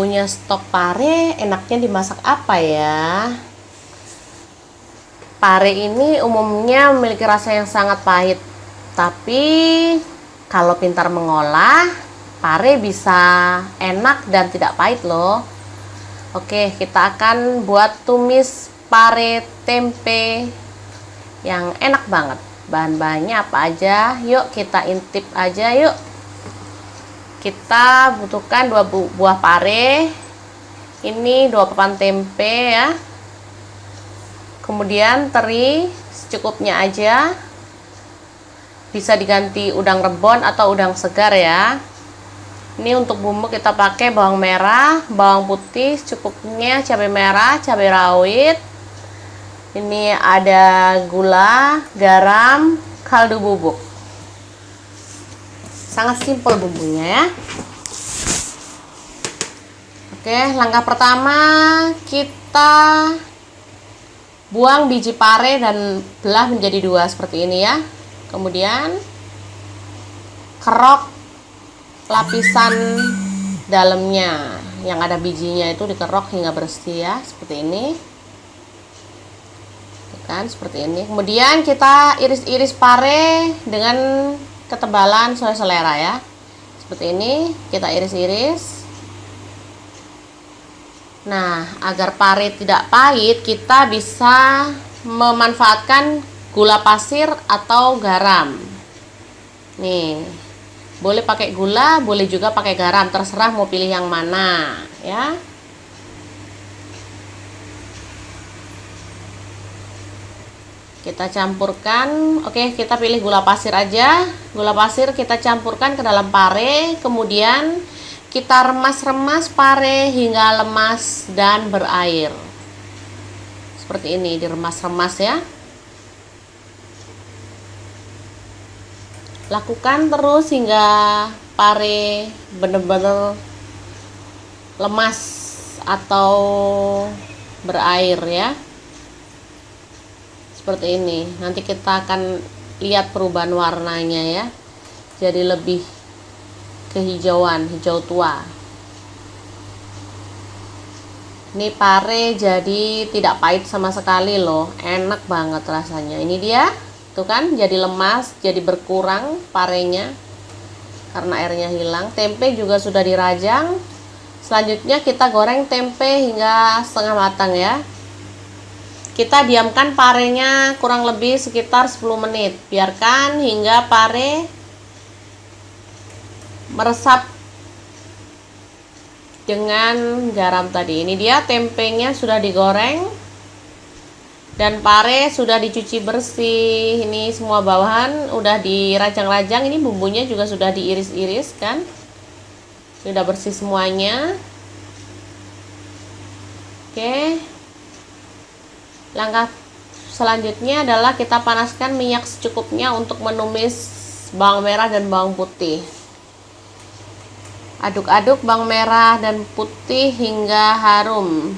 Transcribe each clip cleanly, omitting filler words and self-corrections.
punya stok pare, enaknya dimasak apa ya? Pare ini umumnya memiliki rasa yang sangat pahit, tapi kalau pintar mengolah, pare bisa enak dan tidak pahit loh. Oke, kita akan buat tumis pare tempe yang enak banget. Bahan-bahannya apa aja? Yuk kita intip aja yuk. Kita butuhkan 2 buah pare. Ini 2 papan tempe ya. Kemudian teri secukupnya aja. Bisa diganti udang rebon atau udang segar ya. Ini untuk bumbu kita pakai bawang merah, bawang putih secukupnya, cabai merah, cabai rawit. Ini ada gula, garam, kaldu bubuk. Sangat simpel bumbunya ya. Oke, langkah pertama kita buang biji pare dan belah menjadi 2 seperti ini ya. Kemudian kerok lapisan dalamnya yang ada bijinya itu, dikerok hingga bersih ya, seperti ini kan, seperti ini. Kemudian kita iris-iris pare dengan ketebalan sesuai selera ya, seperti ini kita iris-iris. Nah, agar pare tidak pahit, kita bisa memanfaatkan gula pasir atau garam. Nih, boleh pakai gula, boleh juga pakai garam, terserah mau pilih yang mana ya. Kita campurkan. Oke, kita pilih gula pasir aja. Gula pasir kita campurkan ke dalam pare, kemudian kita remas-remas pare hingga lemas dan berair. Seperti ini, diremas-remas ya. Lakukan terus hingga pare benar-benar lemas atau berair ya, seperti ini. Nanti kita akan lihat perubahan warnanya ya, jadi lebih kehijauan, hijau tua. Ini pare jadi tidak pahit sama sekali loh, enak banget rasanya. Ini dia. Tuh kan, jadi lemas, jadi berkurang parenya karena airnya hilang. Tempe juga sudah dirajang. Selanjutnya kita goreng tempe hingga setengah matang ya. Kita diamkan parenya kurang lebih sekitar 10 menit. Biarkan hingga pare meresap dengan garam tadi. Ini dia, tempenya sudah digoreng dan pare sudah dicuci bersih. Ini semua bawahan udah dirajang-rajang. Ini bumbunya juga sudah diiris-iris kan, sudah bersih semuanya. Oke, langkah selanjutnya adalah kita panaskan minyak secukupnya untuk menumis bawang merah dan bawang putih. Aduk-aduk bawang merah dan putih hingga harum.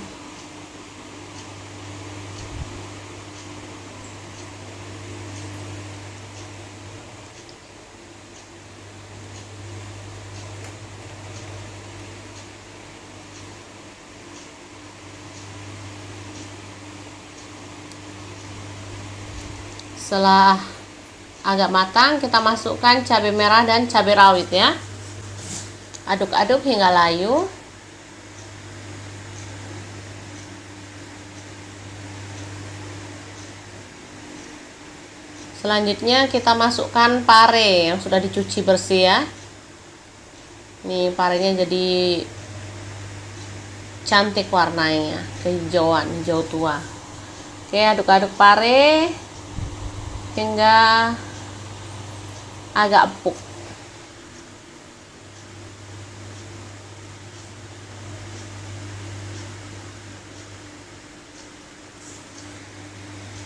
Setelah agak matang, kita masukkan cabai merah dan cabai rawit ya. Aduk-aduk hingga layu. Selanjutnya kita masukkan pare yang sudah dicuci bersih ya. Nih parenya jadi cantik warnanya, kehijauan, hijau tua. Oke, aduk-aduk pare hingga agak empuk.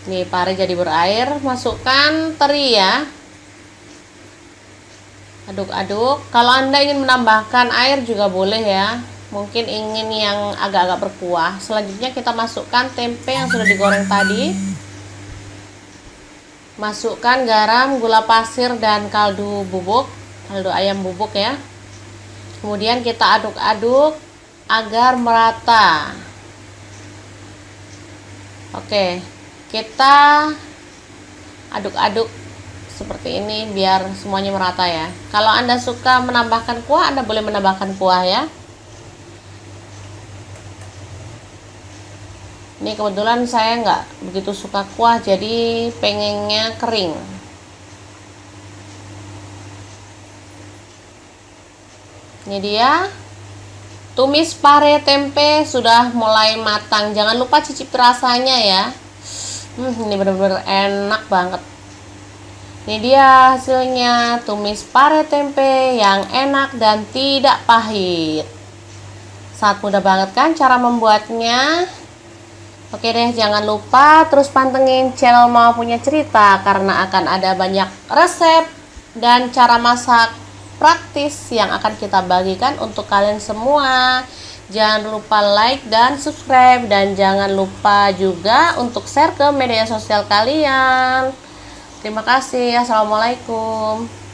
Nih pare jadi berair, masukkan teri ya. Aduk-aduk. Kalau Anda ingin menambahkan air juga boleh ya. Mungkin ingin yang agak-agak berkuah. Selanjutnya kita masukkan tempe yang sudah digoreng tadi. Masukkan garam, gula pasir, dan kaldu bubuk, kaldu ayam bubuk ya. Kemudian kita aduk-aduk agar merata. Oke, kita aduk-aduk seperti ini biar semuanya merata ya. Kalau Anda suka menambahkan kuah, Anda boleh menambahkan kuah ya. Ini kebetulan saya nggak begitu suka kuah, jadi pengennya kering. Ini dia. Tumis pare tempe sudah mulai matang. Jangan lupa cicip rasanya ya. Ini benar-benar enak banget. Ini dia hasilnya, tumis pare tempe yang enak dan tidak pahit. Sangat mudah banget kan cara membuatnya. Oke deh, jangan lupa terus pantengin channel Mama Punya Cerita karena akan ada banyak resep dan cara masak praktis yang akan kita bagikan untuk kalian semua. Jangan lupa like dan subscribe, dan jangan lupa juga untuk share ke media sosial kalian. Terima kasih. Assalamualaikum.